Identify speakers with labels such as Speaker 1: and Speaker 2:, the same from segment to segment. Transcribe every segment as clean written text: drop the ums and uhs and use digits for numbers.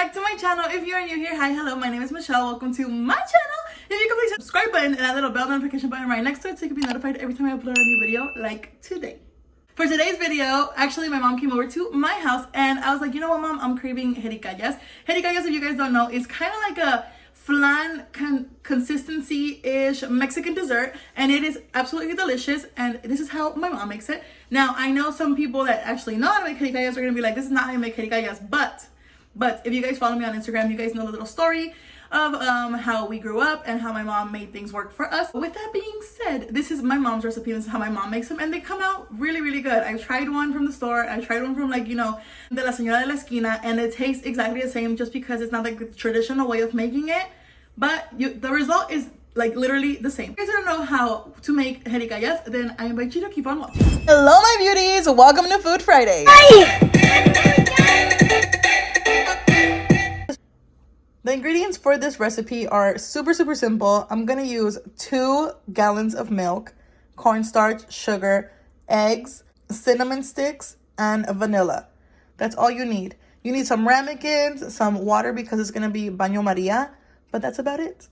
Speaker 1: back to my channel. If you are new here, hi, hello, my name is Michelle. Welcome to my channel. If you can please hit the subscribe button and that little bell notification button right next to it so you can be notified every time I upload a new video like today. For today's video, actually my mom came over to my house and I was like, you know what, mom, I'm craving jericallas. Jericallas, if you guys don't know, is kind of like a flan consistency-ish Mexican dessert, and it is absolutely delicious, and this is how my mom makes it. Now, I know some people that actually know how to make jericallas are gonna be like, this is not how you make jericallas, but if you guys follow me on Instagram, you guys know the little story of how we grew up and how my mom made things work for us. With that being said, this is my mom's recipe. This is how my mom makes them, and they come out really, really good. I tried one from the store. I tried one from, like, you know, de la señora de la esquina, and it tastes exactly the same just because it's not like the traditional way of making it, but the result is like literally the same. If you guys don't know how to make jericallas, then I invite you to keep on watching. Hello, my beauties. Welcome to Food Friday. The ingredients for this recipe are super simple. I'm gonna use 2 gallons of milk, cornstarch, sugar, eggs, cinnamon sticks, and vanilla. That's all you need. You need some ramekins, some water because it's gonna be baño Maria, but that's about it.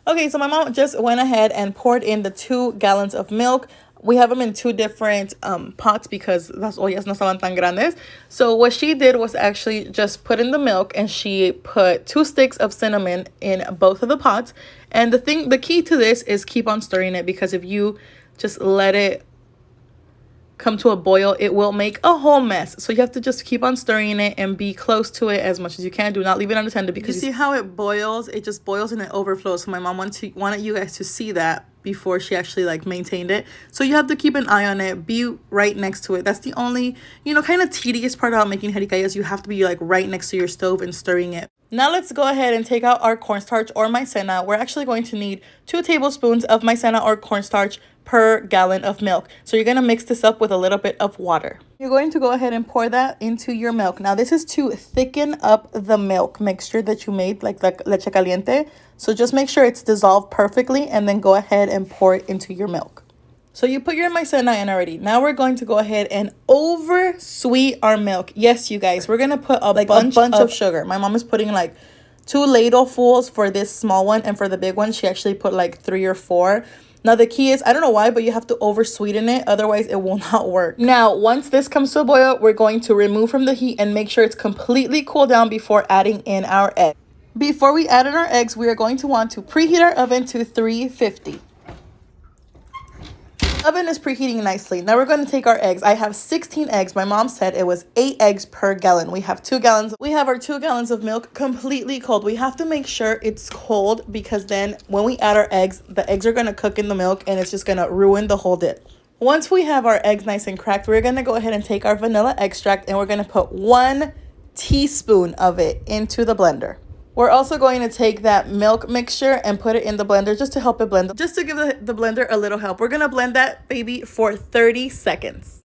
Speaker 1: Okay, so my mom just went ahead and poured in the 2 gallons of milk. We have them in 2 different pots because las ollas no estaban tan grandes. So what she did was actually just put in the milk, and she put 2 sticks of cinnamon in both of the pots. And the key to this is keep on stirring it, because if you just let it come to a boil, it will make a whole mess. So you have to just keep on stirring it and be close to it as much as you can. Do not leave it unattended, because you see how it boils? It just boils and it overflows. So my mom wanted you guys to see that before she actually like maintained it. So you have to keep an eye on it, be right next to it. That's the only, you know, kind of tedious part about making jericallas. You have to be like right next to your stove and stirring it. Now let's go ahead and take out our cornstarch or maicena. We're actually going to need 2 tablespoons of maicena or cornstarch per gallon of milk. So you're going to mix this up with a little bit of water. You're going to go ahead and pour that into your milk. Now this is to thicken up the milk mixture that you made, like the leche caliente. So just make sure it's dissolved perfectly and then go ahead and pour it into your milk. So you put your maicena in already. Now we're going to go ahead and over sweet our milk. Yes, you guys, we're going to put a bunch of sugar. My mom is putting like 2 ladlefuls for this small one, and for the big one, she actually put like 3 or 4. Now, the key is, I don't know why, but you have to over sweeten it. Otherwise, it will not work. Now, once this comes to a boil, we're going to remove from the heat and make sure it's completely cooled down before adding in our egg. Before we add in our eggs, we are going to want to preheat our oven to 350. Oven is preheating nicely. Now we're going to take our eggs. I have 16 eggs. My mom said it was 8 eggs per gallon. We have 2 gallons. We have our 2 gallons of milk completely cold. We have to make sure it's cold, because then when we add our eggs, the eggs are going to cook in the milk and it's just going to ruin the whole dip. Once we have our eggs nice and cracked, we're going to go ahead and take our vanilla extract, and we're going to put 1 teaspoon of it into the blender. We're also going to take that milk mixture and put it in the blender just to help it blend, just to give the blender a little help. We're going to blend that baby for 30 seconds.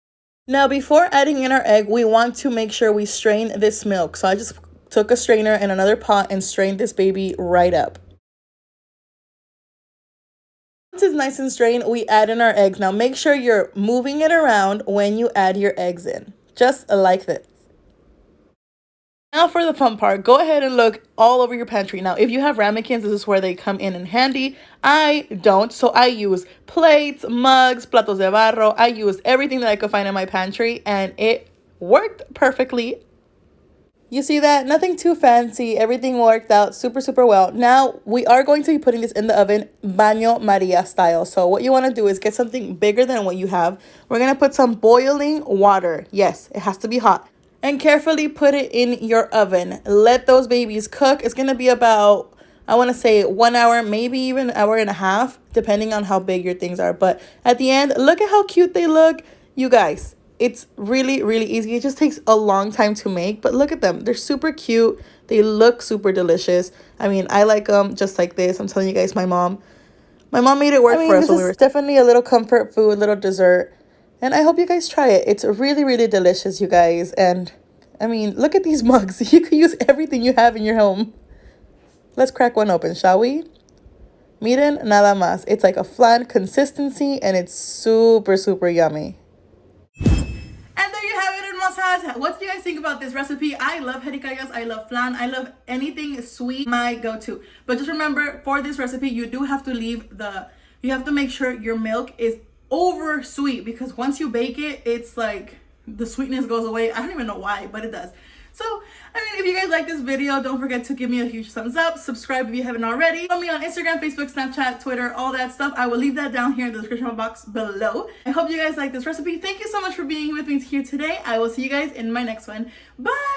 Speaker 1: Now, before adding in our egg, we want to make sure we strain this milk. So I just took a strainer in another pot and strained this baby right up. Once it's nice and strained, we add in our eggs. Now make sure you're moving it around when you add your eggs in, just like this. Now for the fun part, go ahead and look all over your pantry. Now, if you have ramekins, this is where they come in handy. I don't, so I use plates, mugs, platos de barro. I used everything that I could find in my pantry, and it worked perfectly. You see that? Nothing too fancy. Everything worked out super well. Now, we are going to be putting this in the oven baño Maria style. So what you want to do is get something bigger than what you have. We're going to put some boiling water. Yes, it has to be hot. And carefully put it in your oven. Let those babies cook. It's going to be about, I want to say 1 hour, maybe even an hour and a half, depending on how big your things are. But at the end, look at how cute they look. You guys, it's really easy. It just takes a long time to make, but look at them. They're super cute. They look super delicious. I mean, I like them just like this. I'm telling you guys, my mom made it work for us when we were. Definitely a little comfort food, little dessert. And I hope you guys try it. It's really delicious, you guys. And I mean, look at these mugs. You could use everything you have in your home. Let's crack one open, shall we? Miren nada más. It's like a flan consistency, and it's super yummy. And there you have it, hermosa. JERICALLAS, what do you guys think about this recipe? I love JERICALLAS, I love flan, I love anything sweet, my go-to. But just remember, for this recipe, you do have to you have to make sure your milk is over sweet, because once you bake it, it's like the sweetness goes away. I don't even know why, but it does. So, I mean, if you guys like this video, don't forget to give me a huge thumbs up. Subscribe if you haven't already. Follow me on Instagram, Facebook, Snapchat, Twitter, all that stuff. I will leave that down here in the description box below. I hope you guys like this recipe. Thank you so much for being with me here today. I will see you guys in my next one. Bye!